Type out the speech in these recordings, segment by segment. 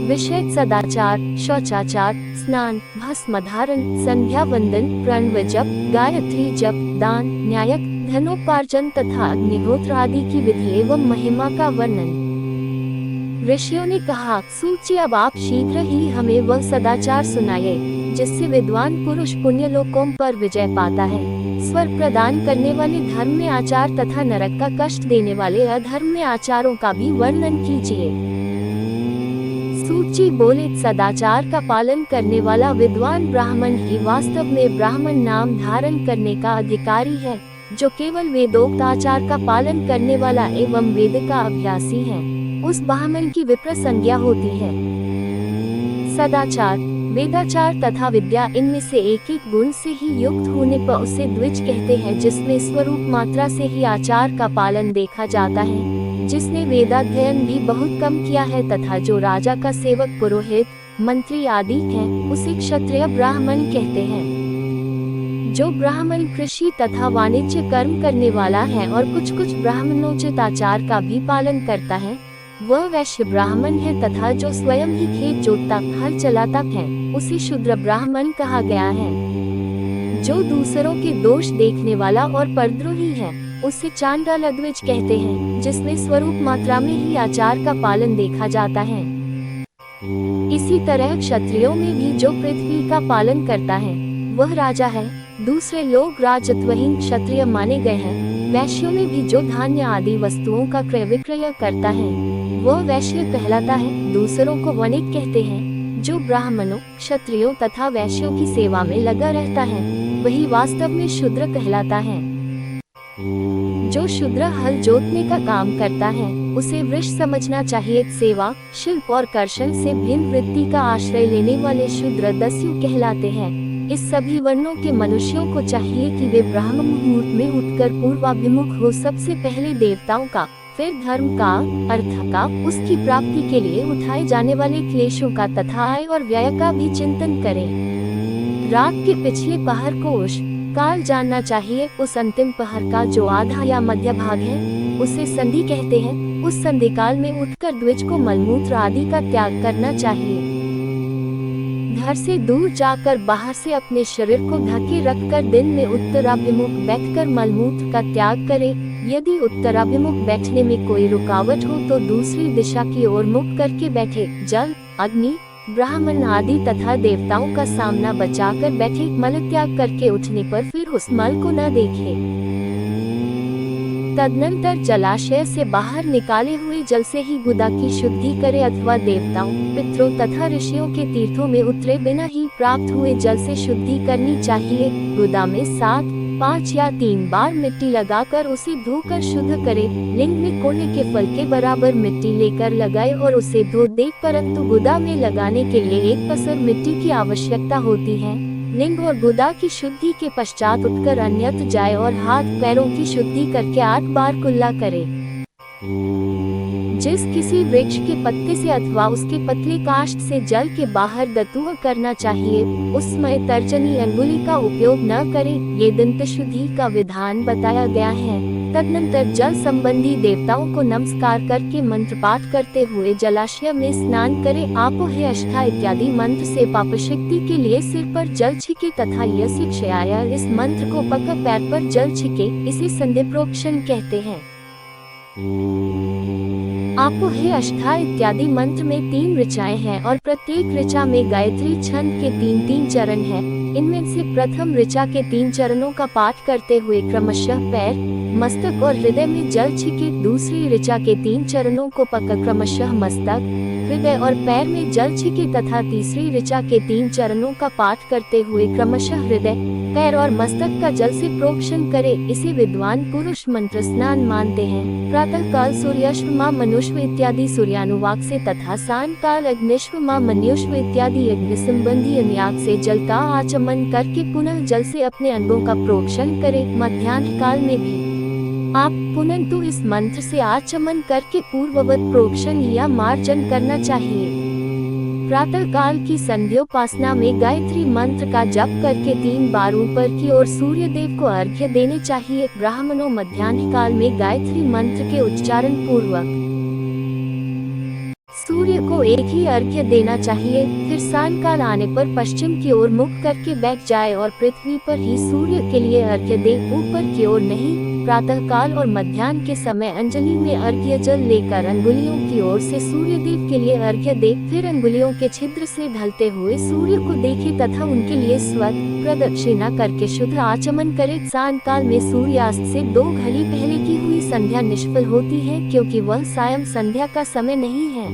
विषय सदाचार, शौचाचार, स्नान, भस्म धारण, संध्या वंदन, प्रणव जप, गायत्री जप, दान, न्यायक, धनोपार्जन तथा अग्निहोत्र आदि की विधि एवं महिमा का वर्णन। ऋषियों ने कहा, सूची अब आप शीघ्र ही हमें वह सदाचार सुनाइए जिससे विद्वान पुरुष पुण्य लोकों पर विजय पाता है। स्वर्ग प्रदान करने वाले धर्म में आचार तथा नरक का कष्ट देने वाले अधर्म में आचारों का भी वर्णन कीजिए। सूची बोले, सदाचार का पालन करने वाला विद्वान ब्राह्मण ही वास्तव में ब्राह्मण नाम धारण करने का अधिकारी है, जो केवल वेदोक्त आचार का पालन करने वाला एवं वेद का अभ्यासी है। उस ब्राह्मण की विप्र संज्ञा होती है। सदाचार, वेदाचार तथा विद्या, इनमें से एक एक गुण से ही युक्त होने पर उसे द्विज कहते हैं, जिसमें स्वरूप मात्रा से ही आचार का पालन देखा जाता है, जिसने वेदाध्ययन भी बहुत कम किया है तथा जो राजा का सेवक, पुरोहित, मंत्री आदि है, उसे क्षत्रिय ब्राह्मण कहते हैं। जो ब्राह्मण कृषि तथा वाणिज्य कर्म करने वाला है और कुछ कुछ ब्राह्मणोचित आचार का भी पालन करता है, वह वैश्य ब्राह्मण है तथा जो स्वयं ही खेत जोतता, हल चलाता है, उसे शूद्र ब्राह्मण कहा गया है। जो दूसरों के दोष देखने वाला और परद्रोही है, उसे चांडाल द्विज कहते हैं, जिसमें स्वरूप मात्रा में ही आचार का पालन देखा जाता है। इसी तरह क्षत्रियों में भी जो पृथ्वी का पालन करता है, वह राजा है। दूसरे लोग राजत्वहीन क्षत्रिय माने गए हैं। वैश्यों में भी जो धान्य आदि वस्तुओं का क्रय विक्रय करता है, वह वैश्य कहलाता है। दूसरों को वणिक कहते हैं। जो ब्राह्मणों, क्षत्रियों तथा वैश्यों की सेवा में लगा रहता है, वही वास्तव में शूद्र कहलाता है। जो शूद्र हल जोतने का काम करता है, उसे वृष समझना चाहिए। सेवा, शिल्प और कर्षण से भिन्न वृत्ति का आश्रय लेने वाले शूद्र दस्यु कहलाते हैं। इस सभी वर्णों के मनुष्यों को चाहिए कि वे ब्राह्म मुहूर्त में उठकर पूर्वाभिमुख हो सबसे पहले देवताओं का, फिर धर्म का, अर्थ का, उसकी प्राप्ति के लिए उठाए जाने वाले क्लेशों का तथा आय और व्यय का भी चिंतन करें। रात के पिछले पहर को उष काल जानना चाहिए। उस अंतिम पहर का जो आधा या मध्य भाग है, उसे संधि कहते हैं। उस संधि काल में उठकर द्विज को मलमूत्र आदि का त्याग करना चाहिए। घर से दूर जाकर बाहर से अपने शरीर को ढके रखकर दिन में उत्तराभिमुख बैठकर मलमूत्र का त्याग करें। यदि उत्तराभिमुख बैठने में कोई रुकावट हो तो दूसरी दिशा की ओर मुख करके बैठे। जल, अग्नि, ब्राह्मण आदि तथा देवताओं का सामना बचाकर बैठे। मल त्याग करके उठने पर फिर उस मल को न देखे। तदनंतर जलाशय से बाहर निकाले हुए जल से ही गुदा की शुद्धि करे अथवा देवताओं, पितरों तथा ऋषियों के तीर्थों में उतरे बिना ही प्राप्त हुए जल से शुद्धि करनी चाहिए। गुदा में 7, 5 या 3 बार मिट्टी लगाकर उसे धोकर शुद्ध करे। लिंग में कोड़े के फल के बराबर मिट्टी लेकर लगाए और उसे धो दे, परंतु गुदा में लगाने के लिए एक पसर मिट्टी की आवश्यकता होती है। लिंग और गुदा की शुद्धि के पश्चात उठकर अन्यत्र जाए और हाथ पैरों की शुद्धि करके 8 बार कुल्ला करे। जिस किसी वृक्ष के पत्ते से अथवा उसके पतले काष्ठ से जल के बाहर दतुआ करना चाहिए, उस समय तर्जनी अंगुली का उपयोग न करें। ये दंत शुद्धि का विधान बताया गया है। तदनंतर जल संबंधी देवताओं को नमस्कार करके मंत्र पाठ करते हुए जलाशय में स्नान करें। आपो हे अष्टा इत्यादि मंत्र से पापशक्ति के लिए सिर पर जल छिके तथा यस्य क्षयाय, इस मंत्र को पग पैर पर जल छिके, इसे संधि प्रोक्षण कहते हैं। आपो हे अष्टा इत्यादि मंत्र में 3 ऋचाएं हैं और प्रत्येक ऋचा में गायत्री छंद के 3-3 चरण हैं। इनमें से प्रथम ऋचा के 3 चरणों का पाठ करते हुए क्रमशः पैर, मस्तक और हृदय में जल छिके। दूसरी ऋचा के 3 चरणों को पकड़ क्रमशः मस्तक, हृदय और पैर में जल छिके तथा तीसरी ऋचा के 3 चरणों का पाठ करते हुए क्रमशः हृदय, पैर और मस्तक का जल से प्रोक्षण करे। इसे विद्वान पुरुष मंत्र स्नान मानते हैं। प्रातः काल सूर्याश्व मां मनुष्व इत्यादि सूर्यानुवाक से तथा सांय काल अग्निश्व मां मनुष्व इत्यादि यज्ञ संबंधी अन्याग से जल का आचमन करके पुनः जल से अपने अंगों का प्रोक्षण करे। मध्याह्न काल में भी आप पुनन्तु इस मंत्र से आचमन करके पूर्ववत प्रोक्षण या मार्जन करना चाहिए। प्रातः काल की संध्योपासना में गायत्री मंत्र का जप करके 3 बार ऊपर की ओर सूर्य देव को अर्घ्य देने चाहिए। ब्राह्मणों मध्याह्न काल में गायत्री मंत्र के उच्चारण पूर्वक सूर्य को एक ही अर्घ्य देना चाहिए, फिर सायंकाल आने पर पश्चिम की ओर मुख करके बैठ जाए और पृथ्वी पर ही सूर्य के लिए अर्घ्य दे, ऊपर की ओर नहीं। प्रातः काल और मध्याह्न के समय अंजलि में अर्घ्य जल लेकर अंगुलियों की ओर से सूर्य देव के लिए अर्घ्य दे, फिर अंगुलियों के छिद्र से ढलते हुए सूर्य को देखे तथा उनके लिए स्वत प्रदक्षिणा करके शुद्ध आचमन करे। सायंकाल में सूर्यास्त से 2 घड़ी पहले की हुई संध्या निष्फल होती है, क्योंकि वह सायं संध्या का समय नहीं है।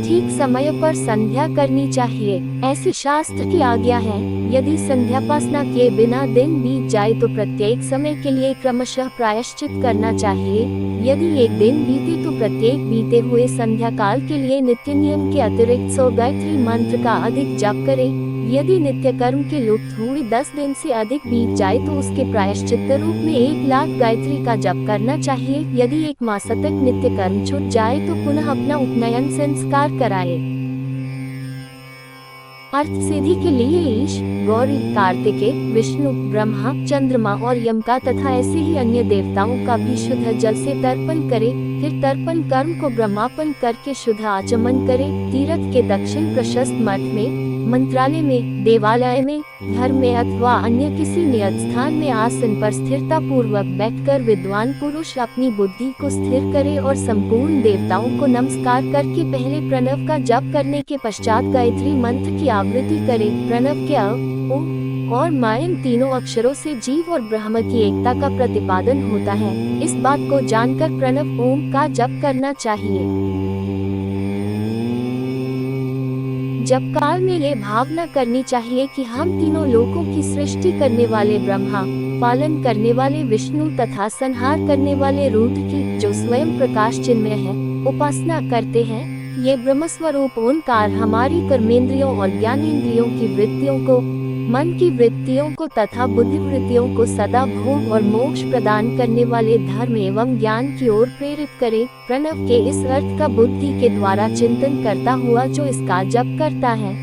ठीक समय पर संध्या करनी चाहिए, ऐसी शास्त्र की आज्ञा है। यदि संध्यापासना के बिना दिन बीत जाए तो प्रत्येक समय के लिए क्रमशः प्रायश्चित करना चाहिए। यदि एक दिन बीते तो प्रत्येक बीते हुए संध्या काल के लिए नित्य नियम के अतिरिक्त 100 गायत्री मंत्र का अधिक जप करे। यदि नित्य कर्म के लुप्त हुए 10 दिन से अधिक बीत जाए तो उसके प्रायश्चित रूप में 1 लाख गायत्री का जप करना चाहिए। यदि 1 मास तक नित्य कर्म छूट जाए तो पुनः अपना उपनयन संस्कार कराए। अर्थ सिद्धि के लिए ईश, गौरी, कार्तिकेय, विष्णु, ब्रह्मा, चंद्रमा और यम का तथा ऐसे ही अन्य देवताओं का भी शुद्ध जल से तर्पण करे। फिर तर्पण कर्म को ब्रह्मार्पण करके शुद्ध आचमन करे। तीर्थ के दक्षिण प्रशस्त मठ में, मंत्रालय में, देवालय में, घर में अथवा अन्य किसी नियत स्थान में आसन पर स्थिरता पूर्वक बैठकर विद्वान पुरुष अपनी बुद्धि को स्थिर करे और संपूर्ण देवताओं को नमस्कार करके पहले प्रणव का जप करने के पश्चात गायत्री मंत्र की आवृत्ति करे। प्रणव के अ, ओ और मा इन तीनों अक्षरों से जीव और ब्रह्म की एकता का प्रतिपादन होता है। इस बात को जानकर प्रणव ओम का जप करना चाहिए। जप काल में ये भावना करनी चाहिए कि हम तीनों लोकों की सृष्टि करने वाले ब्रह्मा, पालन करने वाले विष्णु तथा संहार करने वाले रुद्र की, जो स्वयं प्रकाश चिन्मय है, उपासना करते हैं। ये ब्रह्मस्वरूप ओंकार हमारी कर्मेंद्रियों और ज्ञानेंद्रियों की वृत्तियों को, मन की वृत्तियों को तथा बुद्धि वृत्तियों को सदा भोग और मोक्ष प्रदान करने वाले धर्म एवं ज्ञान की ओर प्रेरित करे। प्रणव के इस अर्थ का बुद्धि के द्वारा चिंतन करता हुआ जो इसका जप करता है,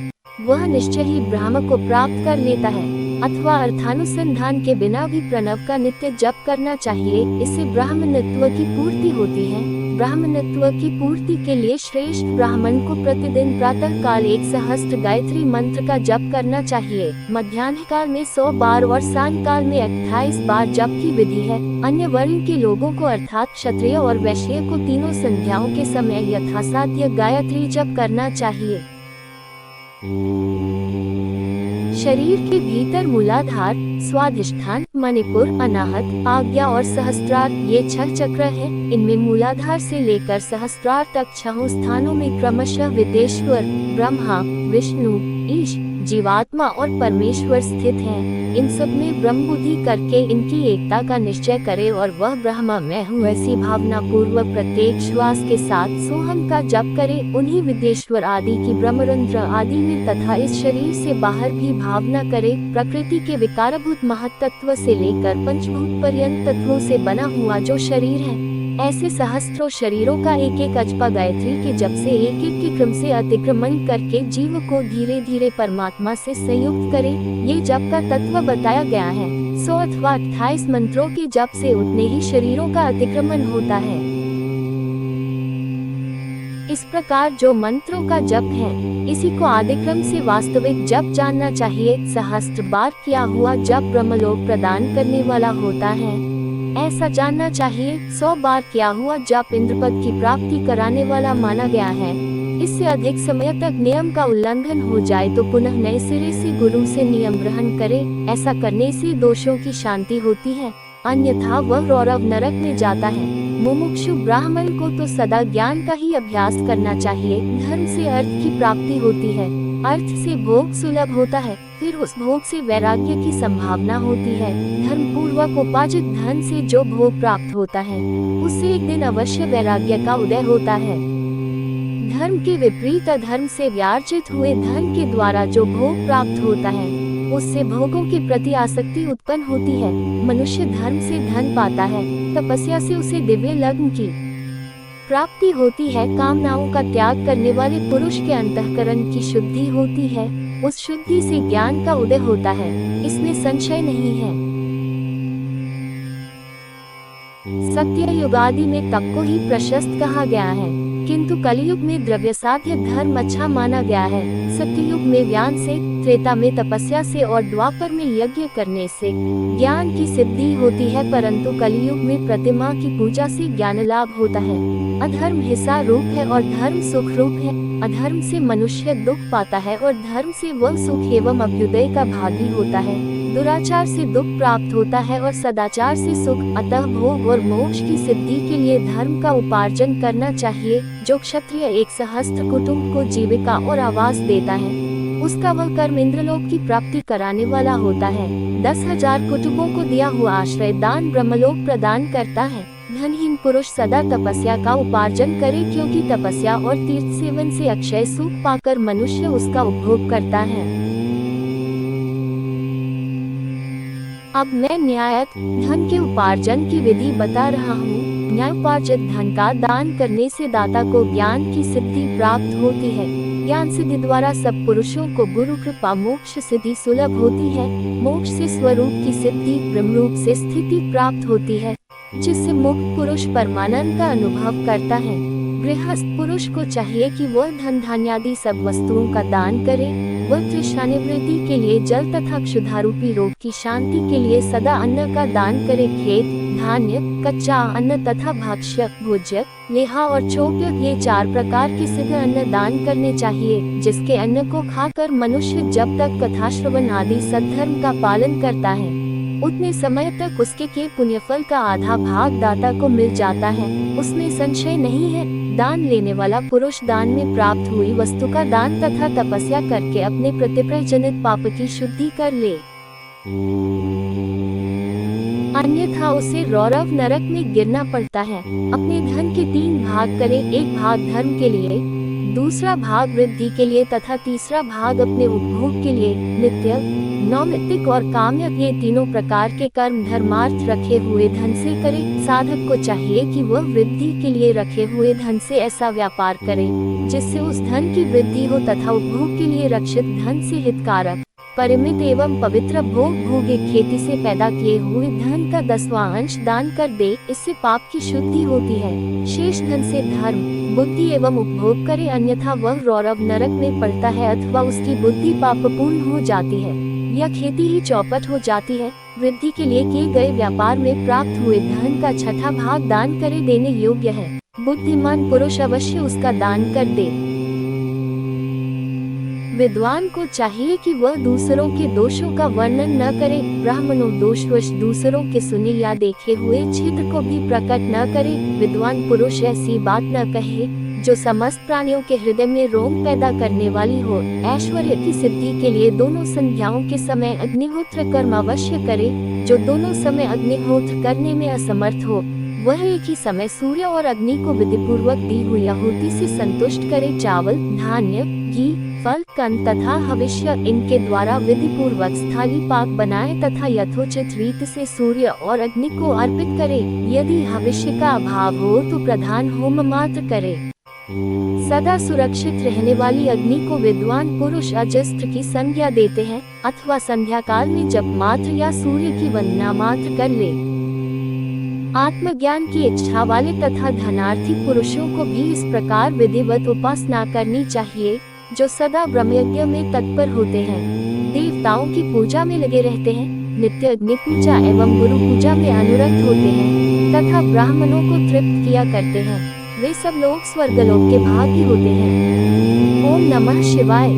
वह निश्चय ही ब्रह्म को प्राप्त कर लेता है। अथवा अर्थानुसंधान के बिना भी प्रणव का नित्य जप करना चाहिए। इससे ब्राह्मणत्व की पूर्ति होती है। ब्राह्मणत्व की पूर्ति के लिए श्रेष्ठ ब्राह्मण को प्रतिदिन प्रातः काल 1 सहस्त्र गायत्री मंत्र का जप करना चाहिए। मध्याह्न काल में 100 बार और सायंकाल में 28 बार जप की विधि है। अन्य वर्ण के लोगों को अर्थात क्षत्रिय और वैश्य को तीनों संध्याओं के समय यथासाध्य गायत्री जप करना चाहिए। शरीर के भीतर मूलाधार, स्वाधिष्ठान, मणिपुर, अनाहत, आज्ञा और सहस्त्रार, ये 6 चक्र हैं। इनमें मूलाधार से लेकर सहस्त्रार तक 6 स्थानों में क्रमशः विदेश्वर, ब्रह्मा, विष्णु, ईश, जीवात्मा और परमेश्वर स्थित हैं। इन सब में ब्रह्म बुद्धि करके इनकी एकता का निश्चय करे और वह ब्रह्म मैं हूँ ऐसी भावना पूर्वक प्रत्येक श्वास के साथ सोहम का जप करे। उन्हीं विदेश्वर आदि की ब्रह्मरंध्र आदि में तथा इस शरीर से बाहर भी भावना करे। प्रकृति के विकारभूत महत्त्व से लेकर पंचभूत पर्यंत तत्वों से बना हुआ जो शरीर है, ऐसे सहस्त्रों शरीरों का एक एक अजपा गायत्री के जप से एक एक के क्रम से अतिक्रमण करके जीव को धीरे धीरे परमात्मा से संयुक्त करे। ये जप का तत्व बताया गया है। 100 अथवा 28 मंत्रों के जप से उतने ही शरीरों का अतिक्रमण होता है। इस प्रकार जो मंत्रों का जप है, इसी को आदिक्रम से वास्तविक जप जानना चाहिए। सहस्त्र बार किया हुआ जप ब्रह्मलोक प्रदान करने वाला होता है, ऐसा जानना चाहिए। 100 बार किया हुआ जप इंद्रपद की प्राप्ति कराने वाला माना गया है। इससे अधिक समय तक नियम का उल्लंघन हो जाए तो पुनः नए सिरे से गुरु से नियम ग्रहण करे। ऐसा करने से दोषों की शांति होती है, अन्यथा वह रौरव नरक में जाता है। मुमुक्षु ब्राह्मण को तो सदा ज्ञान का ही अभ्यास करना चाहिए। धर्म से अर्थ की प्राप्ति होती है, अर्थ से भोग सुलभ होता है, फिर उस भोग से वैराग्य की संभावना होती है। धर्म पूर्वक उपार्जित धन से जो भोग प्राप्त होता है, उससे एक दिन अवश्य वैराग्य का उदय होता है। धर्म के विपरीत अधर्म से व्यार्जित हुए धन के द्वारा जो भोग प्राप्त होता है, उससे भोगों के प्रति आसक्ति उत्पन्न होती है। मनुष्य धर्म से धन पाता है, तपस्या से उसे दिव्य लग्न की प्राप्ति होती है। कामनाओं का त्याग करने वाले पुरुष के अंतःकरण की शुद्धि होती है, उस शुद्धि से ज्ञान का उदय होता है, इसमें संशय नहीं है। सत्य युग आदि में तप को ही प्रशस्त कहा गया है, किंतु कलयुग में द्रव्य साध्य धर्म अच्छा माना गया है। सत्ययुग में ज्ञान से, त्रेता में तपस्या से और द्वापर में यज्ञ करने से ज्ञान की सिद्धि होती है, परंतु कलयुग में प्रतिमा की पूजा से ज्ञान लाभ होता है। अधर्म हिंसा रूप है और धर्म सुख रूप है। अधर्म से मनुष्य दुख पाता है और धर्म से वह सुख एवं अभ्युदय का भागी होता है। दुराचार से दुख प्राप्त होता है और सदाचार से सुख। अतः भोग और मोक्ष की सिद्धि के लिए धर्म का उपार्जन करना चाहिए। जो क्षत्रिय एक सहस्त्र कुटुंब को जीविका और आवास देता है, उसका वह कर्म इंद्रलोक की प्राप्ति कराने वाला होता है। 10,000 कुटुंबों को दिया हुआ आश्रय दान ब्रह्मलोक प्रदान करता है। धनहीन पुरुष सदा तपस्या का उपार्जन करे, क्योंकि तपस्या और तीर्थ सेवन से अक्षय सुख पाकर मनुष्य उसका उपभोग करता है। अब मैं न्यायत धन के उपार्जन की विधि बता रहा हूँ। न्यायोपार्जित धन का दान करने से दाता को ज्ञान की सिद्धि प्राप्त होती है। ज्ञान सिद्धि द्वारा सब पुरुषों को गुरु कृपा मोक्ष सिद्धि सुलभ होती है। मोक्ष से स्वरूप की सिद्धि ब्रह्मरूप से स्थिति प्राप्त होती है, जिससे मुक्त पुरुष परमानंद का अनुभव करता है। गृहस्थ पुरुष को चाहिए कि वह धन धान्यादि सब वस्तुओं का दान करे। वह तृष्णा निवृत्ति के लिए जल तथा क्षुधारूपी रोग की शांति के लिए सदा अन्न का दान करे। खेत धान्य, कच्चा अन्न तथा भक्ष्य, भोज्य, लेहा और चोप्य, ये 4 प्रकार के सिद्ध अन्न दान करने चाहिए, जिसके अन्न को खाकर मनुष्य जब तक कथा श्रवण आदि सद्धर्म का पालन करता है, उतने समय तक उसके के पुण्यफल का आधा भाग दाता को मिल जाता है। उसमें संशय नहीं है। दान लेने वाला पुरुष दान में प्राप्त हुई वस्तु का दान तथा तपस्या करके अपने प्रतिप्रय जनित पाप की शुद्धि कर ले, अन्यथा उसे रौरव नरक में गिरना पड़ता है। अपने धन के 3 भाग करें, एक भाग धर्म के लिए, दूसरा भाग वृद्धि के लिए तथा तीसरा भाग अपने उपभोग के लिए। नित्य, नैमित्तिक और काम्य, ये तीनों प्रकार के कर्म धर्मार्थ रखे हुए धन से करे। साधक को चाहिए कि वह वृद्धि के लिए रखे हुए धन से ऐसा व्यापार करे जिससे उस धन की वृद्धि हो तथा उपभोग के लिए रक्षित धन से हितकारक, परिमित एवं पवित्र भोग भोगे। खेती से पैदा किए हुए धन का 10वां अंश दान कर दे, इससे पाप की शुद्धि होती है। शेष धन से धर्म, बुद्धि एवं उपभोग करे, अन्यथा वह रौरव नरक में पड़ता है अथवा उसकी बुद्धि पापपूर्ण हो जाती है या खेती ही चौपट हो जाती है। वृद्धि के लिए किए गए व्यापार में प्राप्त हुए धन का 6ठा भाग दान करे देने योग्य है। बुद्धिमान पुरुष अवश्य उसका दान कर दे। विद्वान को चाहिए कि वह दूसरों के दोषों का वर्णन न करे। ब्राह्मणों दोषवश दूसरों के सुने या देखे हुए छिद्र को भी प्रकट न करे। विद्वान पुरुष ऐसी बात न कहे जो समस्त प्राणियों के हृदय में रोम पैदा करने वाली हो। ऐश्वर्य की सिद्धि के लिए दोनों संध्याओं के समय अग्निहोत्र कर्म अवश्य करे। जो दोनों समय अग्निहोत्र करने में असमर्थ हो, वह एक ही समय सूर्य और अग्नि को विधिपूर्वक दी हुई आहुति से संतुष्ट करे। चावल, धान्य, घी, फल, कंद तथा हविष्य, इनके द्वारा विधिपूर्वक स्थाली पाक बनाए तथा यथोचित रीत से सूर्य और अग्नि को अर्पित करे। यदि हविष्य का अभाव हो तो प्रधान होम मात्र करे। सदा सुरक्षित रहने वाली अग्नि को विद्वान पुरुष अजस्त्र की संज्ञा देते हैं अथवा संध्या काल में जप मात्र या सूर्य की वंदना मात्र कर ले। आत्मज्ञान की इच्छा वाले तथा धनार्थी पुरुषों को भी इस प्रकार विधिवत उपासना करनी चाहिए, जो सदा ब्रह्मयज्ञ में तत्पर होते हैं, देवताओं की पूजा में लगे रहते हैं, नित्य अग्नि पूजा एवं गुरु पूजा में अनुरक्त होते हैं तथा ब्राह्मणों को तृप्त किया करते हैं। वे सब लोग स्वर्गलोक के भागी होते हैं। ओम नमः शिवाय।